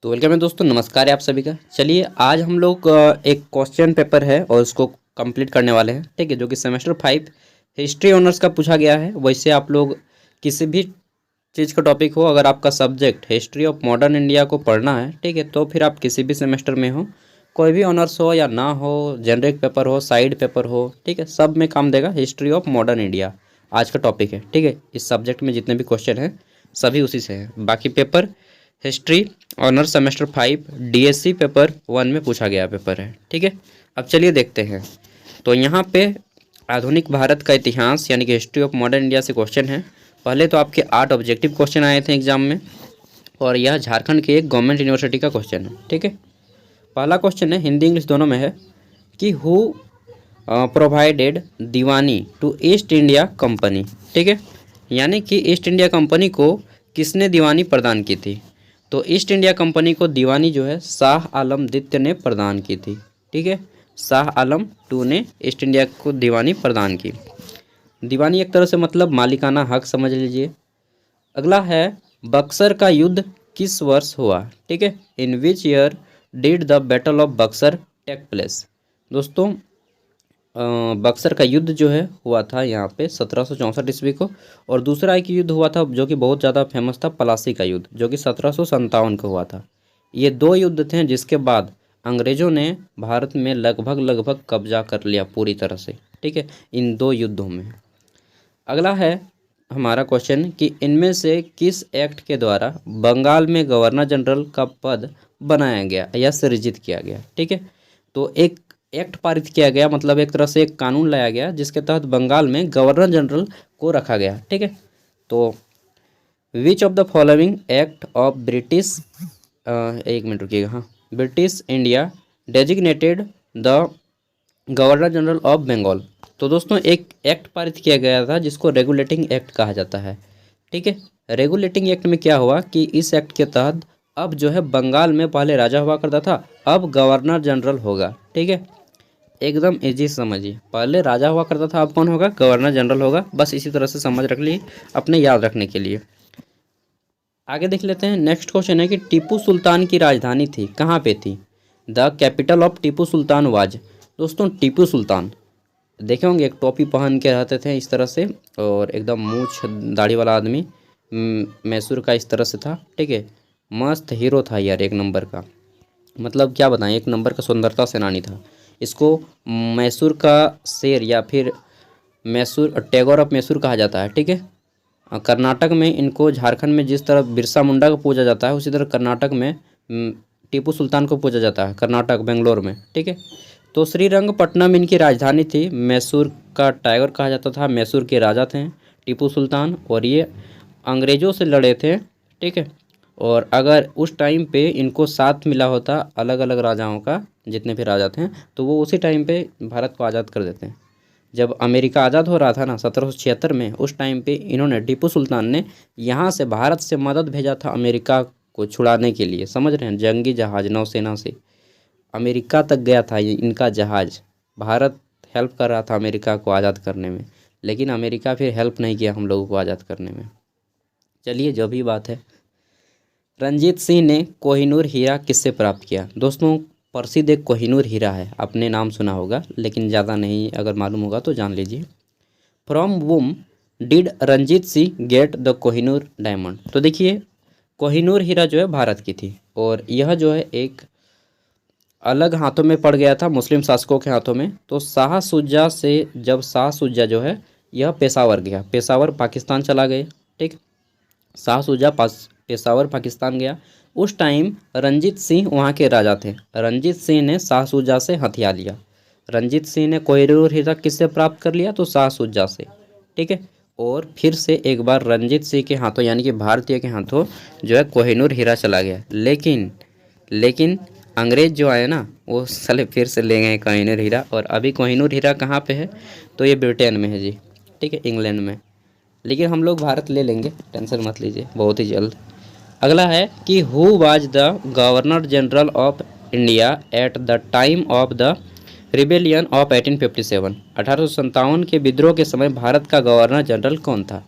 तो वेलकम है दोस्तों, नमस्कार है आप सभी का। चलिए आज हम लोग एक क्वेश्चन पेपर है और उसको कंप्लीट करने वाले हैं। ठीक है, जो कि सेमेस्टर 5 हिस्ट्री ऑनर्स का पूछा गया है। वैसे आप लोग किसी भी चीज़ का टॉपिक हो, अगर आपका subject history of modern India को पढ़ना है, ठीक है, तो फिर आप किसी भी सेमेस्टर में हो, कोई भी ऑनर्स हो या ना हो, जेनरिक पेपर हो, साइड पेपर हो, ठीक है, सब में काम देगा हिस्ट्री ऑफ मॉडर्न इंडिया। आज का टॉपिक है। ठीक है, इस सब्जेक्ट में जितने भी क्वेश्चन हैं सभी उसी से हैं। बाकी paper history honour semester 5 DSC paper 1 में पूछा गया पेपर है। ठीक है, अब चलिए देखते हैं। तो यहाँ पे आधुनिक भारत का इतिहास यानी कि हिस्ट्री ऑफ मॉडर्न इंडिया से क्वेश्चन है। पहले तो आपके 8 ऑब्जेक्टिव क्वेश्चन आए थे एग्जाम में, और यह झारखंड की एक गवर्नमेंट यूनिवर्सिटी का क्वेश्चन है। ठीक है, पहला क्वेश्चन है, हिंदी इंग्लिश दोनों में है, कि who provided diwani to East India Company. ठीक है, यानी कि ईस्ट इंडिया कंपनी को किसने दीवानी प्रदान की थी। तो ईस्ट इंडिया कंपनी को दीवानी जो है शाह आलम द्वितीय ने प्रदान की थी। ठीक है, शाह आलम 2 ने ईस्ट इंडिया को दीवानी प्रदान की। दीवानी एक तरह से मतलब मालिकाना हक समझ लीजिए। अगला है, बक्सर का युद्ध किस वर्ष हुआ। ठीक है, in which year did the battle of Buxar take place. दोस्तों बक्सर का युद्ध जो है हुआ था यहाँ पे 1764 ईस्वी को, और दूसरा एक युद्ध हुआ था जो कि बहुत ज़्यादा फेमस था, प्लासी का युद्ध, जो कि 1757 को हुआ था। ये 2 युद्ध थे जिसके बाद अंग्रेज़ों ने भारत में लगभग कब्जा कर लिया पूरी तरह से। ठीक है, इन 2 युद्धों में। अगला है हमारा क्वेश्चन कि इनमें से किस एक्ट के द्वारा बंगाल में गवर्नर जनरल का पद बनाया गया या सृजित किया गया। ठीक है, तो एक एक्ट पारित किया गया, मतलब एक तरह से एक कानून लाया गया जिसके तहत बंगाल में गवर्नर जनरल को रखा गया। ठीक है, तो which of the following act of British, एक मिनट रुकिएगा, हाँ, British India designated the governor general of Bengal. तो दोस्तों एक एक्ट पारित किया गया था जिसको रेगुलेटिंग एक्ट कहा जाता है। ठीक है, रेगुलेटिंग एक्ट में क्या हुआ कि इस एक्ट के तहत अब जो है बंगाल में पहले राजा हुआ करता था, अब गवर्नर जनरल होगा। ठीक है, एकदम इजी समझिए, पहले राजा हुआ करता था, अब कौन होगा, गवर्नर जनरल होगा। बस इसी तरह से समझ रख लीजिए अपने याद रखने के लिए। आगे देख लेते हैं। नेक्स्ट क्वेश्चन है कि टीपू सुल्तान की राजधानी थी, कहाँ पे थी। The capital of Tipu Sultan was. दोस्तों टीपू सुल्तान देखे होंगे, एक टोपी पहन के रहते थे इस तरह से, और एकदम मूछ दाढ़ी वाला आदमी, मैसूर का इस तरह से था। ठीक है, मस्त हीरो था यार, एक नंबर का, मतलब क्या बताएं, एक नंबर का सुंदरता सेनानी था। इसको मैसूर का शेर या फिर मैसूर टैगोर ऑफ मैसूर कहा जाता है। ठीक है, कर्नाटक में इनको, झारखंड में जिस तरह बिरसा मुंडा को पूजा जाता है, उसी तरह कर्नाटक में टीपू सुल्तान को पूजा जाता है, कर्नाटक बेंगलोर में। ठीक है, तो श्रीरंगपट्टनम इनकी राजधानी थी। मैसूर का टाइगर कहा जाता था, मैसूर के राजा थे टीपू सुल्तान, और ये अंग्रेज़ों से लड़े थे। ठीक है, और अगर उस टाइम पे इनको साथ मिला होता अलग अलग राजाओं का, जितने भी राजा थे, तो वो उसी टाइम पे भारत को आज़ाद कर देते हैं। जब अमेरिका आज़ाद हो रहा था ना 1776 में, उस टाइम पे इन्होंने, टीपू सुल्तान ने यहाँ से भारत से मदद भेजा था अमेरिका को छुड़ाने के लिए। समझ रहे हैं, जंगी जहाज़ नौसेना से अमेरिका तक गया था ये इनका जहाज़। भारत हेल्प कर रहा था अमेरिका को आज़ाद करने में, लेकिन अमेरिका फिर हेल्प नहीं किया हम लोगों को आज़ाद करने में। चलिए जो भी बात है। रंजीत सिंह ने कोहिनूर हीरा किससे प्राप्त किया। दोस्तों प्रसिद्ध एक कोहिनूर हीरा है, आपने नाम सुना होगा लेकिन ज़्यादा नहीं, अगर मालूम होगा तो जान लीजिए। From whom did Ranjit Singh get the Kohinoor diamond. तो देखिए कोहिनूर हीरा जो है भारत की थी, और यह जो है एक अलग हाथों में पड़ गया था, मुस्लिम शासकों के हाथों में। तो शाह शुजा से, जब शाह शुजा जो है यह पेशावर गया, पेशावर पाकिस्तान चला गया। ठीक, शाह शुजा पेशावर पाकिस्तान गया, उस टाइम रंजीत सिंह वहाँ के राजा थे। रंजीत सिंह ने शाह शुजा से हथिया लिया। रंजीत सिंह ने कोहिनूर हीरा किससे प्राप्त कर लिया, तो शाह शुजा से। ठीक है, और फिर से एक बार रंजीत सिंह के हाथों यानी कि भारतीय के हाथों जो है कोहिनूर हीरा चला गया। लेकिन अंग्रेज़ जो आए ना, वो साले फिर से ले गए कोहिनूर हीरा। और अभी कोहिनूर हीरा कहाँ पे है, तो ये ब्रिटेन में है जी। ठीक है, इंग्लैंड में, लेकिन हम लोग भारत ले लेंगे, टेंशन मत लीजिए, बहुत ही जल्द। अगला है कि who was the governor general of India at the time of the rebellion of 1857। 1857 के विद्रोह के समय भारत का गवर्नर जनरल कौन था।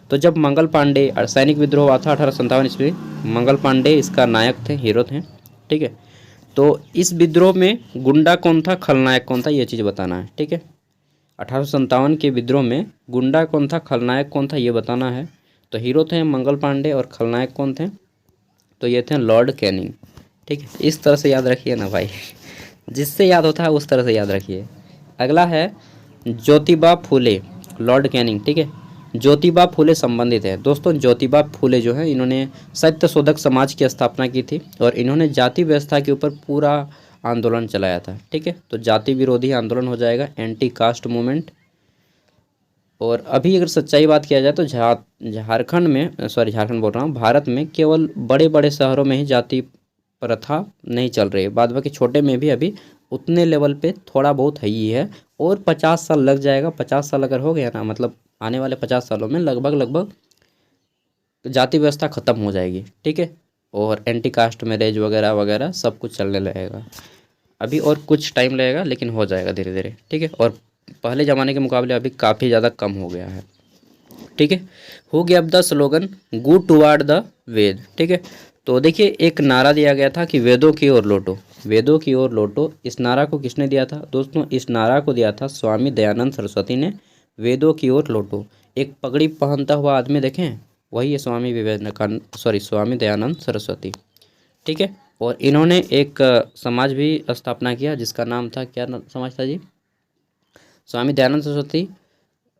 तो जब मंगल पांडे सैनिक विद्रोह हुआ था 1857 ईस्वी, मंगल पांडे इसका नायक थे, हीरो थे। ठीक है, तो इस विद्रोह में गुंडा कौन था, खलनायक कौन था, ये चीज़ बताना है। ठीक है, 1857 के विद्रोह में गुंडा कौन था, खलनायक कौन था, ये बताना है। तो हीरो थे मंगल पांडे और खलनायक कौन थे, तो ये थे लॉर्ड कैनिंग। ठीक है, इस तरह से याद रखिए ना भाई, जिससे याद होता है उस तरह से याद रखिए। अगला है ज्योतिबा फूले, लॉर्ड कैनिंग। ठीक है, ज्योतिबा फूले संबंधित है। दोस्तों ज्योतिबा फूले जो है इन्होंने सत्यशोधक समाज की स्थापना की थी और इन्होंने जाति व्यवस्था के ऊपर पूरा आंदोलन चलाया था। ठीक है, तो जाति विरोधी आंदोलन हो जाएगा, एंटी कास्ट मूवमेंट। और अभी अगर सच्चाई बात किया जाए तो झारखंड में, सॉरी झारखंड बोल रहा हूँ, भारत में केवल बड़े बड़े शहरों में ही जाति प्रथा नहीं चल रही है, बाद बाकी छोटे में भी अभी उतने लेवल पे थोड़ा बहुत है ही है। और 50 साल लग जाएगा, 50 साल अगर हो गया ना, मतलब आने वाले 50 सालों में लगभग जाति व्यवस्था ख़त्म हो जाएगी। ठीक है, और एंटी कास्ट मैरिज वगैरह वगैरह सब कुछ चलने लगेगा। अभी और कुछ टाइम लगेगा लेकिन हो जाएगा धीरे धीरे। ठीक है, और पहले ज़माने के मुकाबले अभी काफ़ी ज़्यादा कम हो गया है। ठीक है, हो गया अब the slogan go toward the Veda. ठीक है, तो देखिए एक नारा दिया गया था कि वेदों की ओर लौटो, वेदों की ओर लौटो। इस नारा को किसने दिया था दोस्तों, इस नारा को दिया था स्वामी दयानंद सरस्वती ने, वेदों की ओर लौटो। एक पगड़ी पहनता हुआ आदमी देखें, वही है स्वामी विवेकानंद, सॉरी स्वामी दयानंद सरस्वती। ठीक है, और इन्होंने एक समाज भी स्थापना किया जिसका नाम था, क्या समाज था जी, स्वामी दयानंद सरस्वती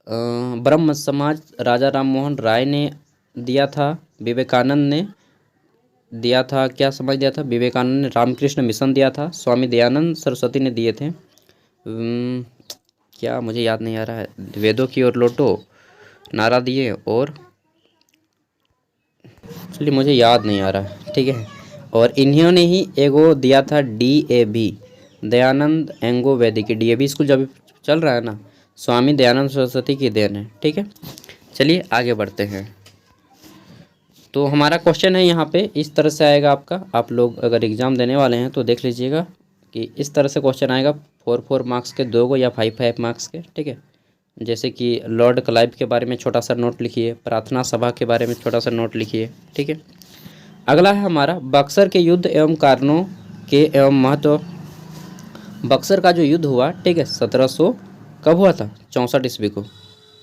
ब्रह्म समाज राजा राम मोहन राय ने दिया था, विवेकानंद ने दिया था, क्या समाज दिया था, विवेकानंद ने रामकृष्ण मिशन दिया था, स्वामी दयानंद सरस्वती ने दिए थे क्या मुझे याद नहीं आ रहा है, वेदों की ओर लौटो नारा दिए, और चलिए मुझे याद नहीं आ रहा है। ठीक है, और इन्होंने ही एगो दिया था DAV, दयानंद एंगो वैदिक, DAV स्कूल जब चल रहा है ना, स्वामी दयानंद सरस्वती की देन है। ठीक है, चलिए आगे बढ़ते हैं। तो हमारा क्वेश्चन है यहाँ पे इस तरह से आएगा आपका, आप लोग अगर एग्ज़ाम देने वाले हैं तो देख लीजिएगा कि इस तरह से क्वेश्चन आएगा, 4 मार्क्स के 2 या 5 मार्क्स के। ठीक है, जैसे कि लॉर्ड क्लाइव के बारे में छोटा सा नोट लिखिए, प्रार्थना सभा के बारे में छोटा सा नोट लिखिए। ठीक है, अगला है हमारा बक्सर के युद्ध एवं कारणों के एवं महत्व। बक्सर का जो युद्ध हुआ, ठीक है, 1700 कब हुआ था, 64 ईस्वी को।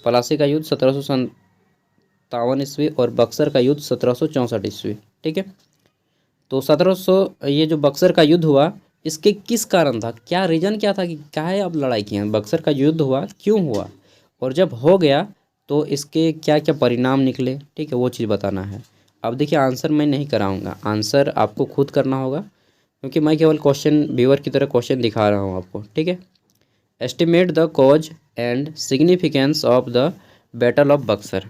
पलासी का युद्ध 1757 ईस्वी और बक्सर का युद्ध 1764 ईस्वी। ठीक है, तो 1700 ये जो बक्सर का युद्ध हुआ इसके किस कारण था, क्या रीज़न क्या था कि काहे अब लड़ाई की है, बक्सर का युद्ध हुआ क्यों हुआ, और जब हो गया तो इसके क्या क्या परिणाम निकले। ठीक है, वो चीज़ बताना है। अब देखिए आंसर मैं नहीं कराऊंगा, आंसर आपको खुद करना होगा क्योंकि मैं केवल क्वेश्चन व्यूअर की तरह क्वेश्चन दिखा रहा हूँ आपको। ठीक है, estimate the cause and significance of the battle of Buxar,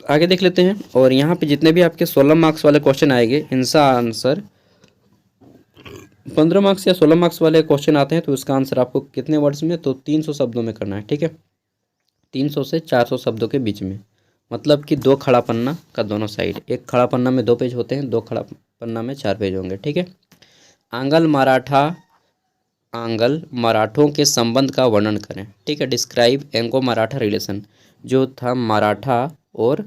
आगे देख लेते हैं। और यहाँ पे जितने भी आपके 16 मार्क्स वाले क्वेश्चन आएंगे इनका आंसर 15 मार्क्स या 16 मार्क्स वाले क्वेश्चन आते हैं तो इसका आंसर आपको कितने वर्ड्स में, तो 300 शब्दों में करना है। ठीक है, 300 से 400 शब्दों के बीच में, मतलब कि 2 खड़ा पन्ना का दोनों साइड, एक खड़ा पन्ना में 2 पेज होते हैं, 2 खड़ा पन्ना में 4 पेज होंगे। ठीक है, आंग्ल मराठों के संबंध का वर्णन करें। ठीक है, डिस्क्राइब एंगो मराठा रिलेशन, जो था मराठा और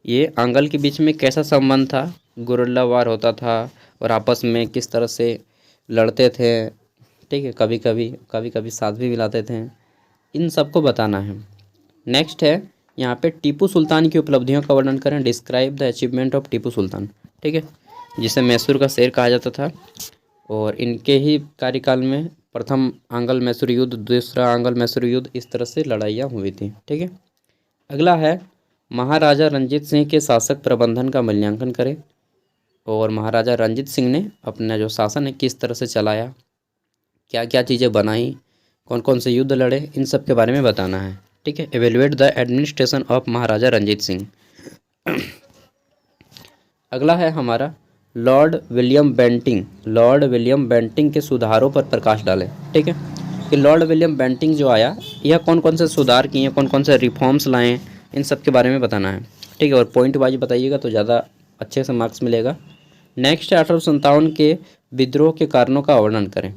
ये आंग्ल के बीच में कैसा संबंध था, गुरिल्ला वार होता था और आपस में किस तरह से लड़ते थे। ठीक है, कभी कभी साथ भी मिलाते थे, इन सबको बताना है। नेक्स्ट है यहाँ पे टीपू सुल्तान की उपलब्धियों का वर्णन करें, describe the achievement of Tipu Sultan. ठीक है, जिसे मैसूर का शेर कहा जाता था और इनके ही कार्यकाल में प्रथम आंग्ल मैसूर युद्ध, दूसरा आंग्ल मैसूर युद्ध, इस तरह से लड़ाइयाँ हुई थी। ठीक है, अगला है महाराजा रंजीत सिंह के शासक प्रबंधन का मूल्यांकन करें और महाराजा रंजीत सिंह ने अपना जो शासन है किस तरह से चलाया, क्या क्या चीज़ें बनाई, कौन कौन से युद्ध लड़े, इन सब के बारे में बताना है। ठीक है, एवेलुएट द एडमिनिस्ट्रेशन ऑफ महाराजा रंजीत सिंह। अगला है हमारा लॉर्ड विलियम बेंटिंग के सुधारों पर प्रकाश डालें। ठीक है, कि लॉर्ड विलियम बेंटिंग जो आया यह कौन कौन से सुधार किए, कौन कौन से रिफॉर्म्स लाए, इन सब के बारे में बताना है। ठीक है, और पॉइंट वाइज बताइएगा तो ज़्यादा अच्छे से मार्क्स मिलेगा। नेक्स्ट है 1857 के विद्रोह के कारणों का वर्णन करें,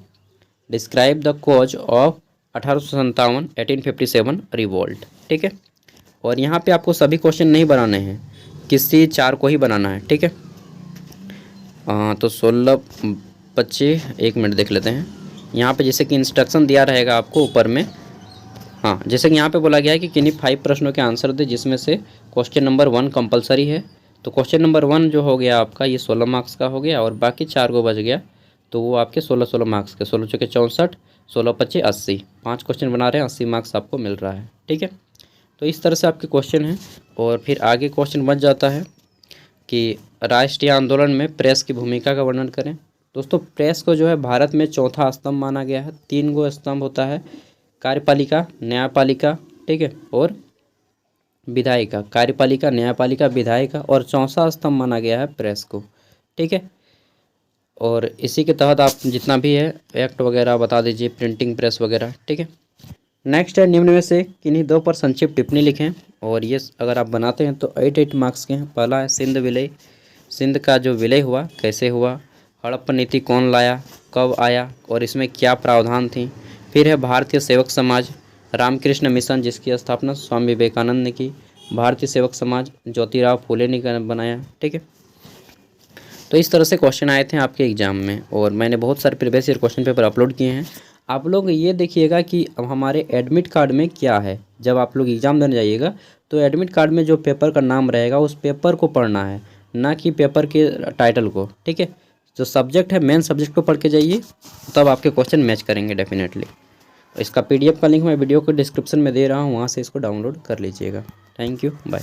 describe the cause of 1857 1857 revolt. ठीक है, और यहाँ पे आपको सभी क्वेश्चन नहीं बनाने हैं, किसी 4 को ही बनाना है, ठीक है। तो 16 25 1 मिनट देख लेते हैं। यहाँ पे जैसे कि इंस्ट्रक्शन दिया रहेगा आपको ऊपर में। हाँ, जैसे कि यहाँ पे बोला गया है कि किन्हीं 5 प्रश्नों के आंसर दे जिसमें से क्वेश्चन नंबर 1 कंपलसरी है। तो क्वेश्चन नंबर 1 जो हो गया आपका ये 16 मार्क्स का हो गया और बाकी 4 को बच गया, तो वो आपके 16 मार्क्स के, 16 चौके 64, 16 पच्चे 80, 5 क्वेश्चन बना रहे हैं, 80 मार्क्स आपको मिल रहा है, ठीक है। तो इस तरह से आपके क्वेश्चन हैं। और फिर आगे क्वेश्चन बच जाता है कि राष्ट्रीय आंदोलन में प्रेस की भूमिका का वर्णन करें। दोस्तों, प्रेस को जो है भारत में चौथा स्तंभ माना गया है। 3 गो स्तंभ होता है, कार्यपालिका, न्यायपालिका, ठीक है, और विधायिका। कार्यपालिका, न्यायपालिका, विधायिका और चौथा स्तंभ माना गया है प्रेस को, ठीक है। और इसी के तहत आप जितना भी है एक्ट वगैरह बता दीजिए, प्रिंटिंग प्रेस वगैरह, ठीक है। नेक्स्ट है, निम्न में से किन्हीं 2 पर संक्षिप्त टिप्पणी लिखें। और ये अगर आप बनाते हैं तो 8 मार्क्स के हैं। पहला है सिंध विलय, सिंध का जो विलय हुआ कैसे हुआ, हड़प्पा नीति कौन लाया, कब आया और इसमें क्या प्रावधान थी। फिर है भारतीय सेवक समाज, रामकृष्ण मिशन जिसकी स्थापना स्वामी विवेकानंद ने की, भारतीय सेवक समाज ज्योतिराव फूले ने बनाया, ठीक है। तो इस तरह से क्वेश्चन आए थे आपके एग्जाम में और मैंने बहुत सारे previous year question paper upload किए हैं। आप लोग ये देखिएगा कि अब हमारे एडमिट कार्ड में क्या है। जब आप लोग एग्ज़ाम देने जाइएगा तो एडमिट कार्ड में जो पेपर का नाम रहेगा उस पेपर को पढ़ना है, ना कि पेपर के टाइटल को, ठीक है। जो सब्जेक्ट है मेन सब्जेक्ट को पढ़ के जाइए, तब आपके क्वेश्चन मैच करेंगे डेफिनेटली। इसका PDF का लिंक मैं वीडियो को डिस्क्रिप्शन में दे रहा हूँ, वहाँ से इसको डाउनलोड कर लीजिएगा। Thank you, bye.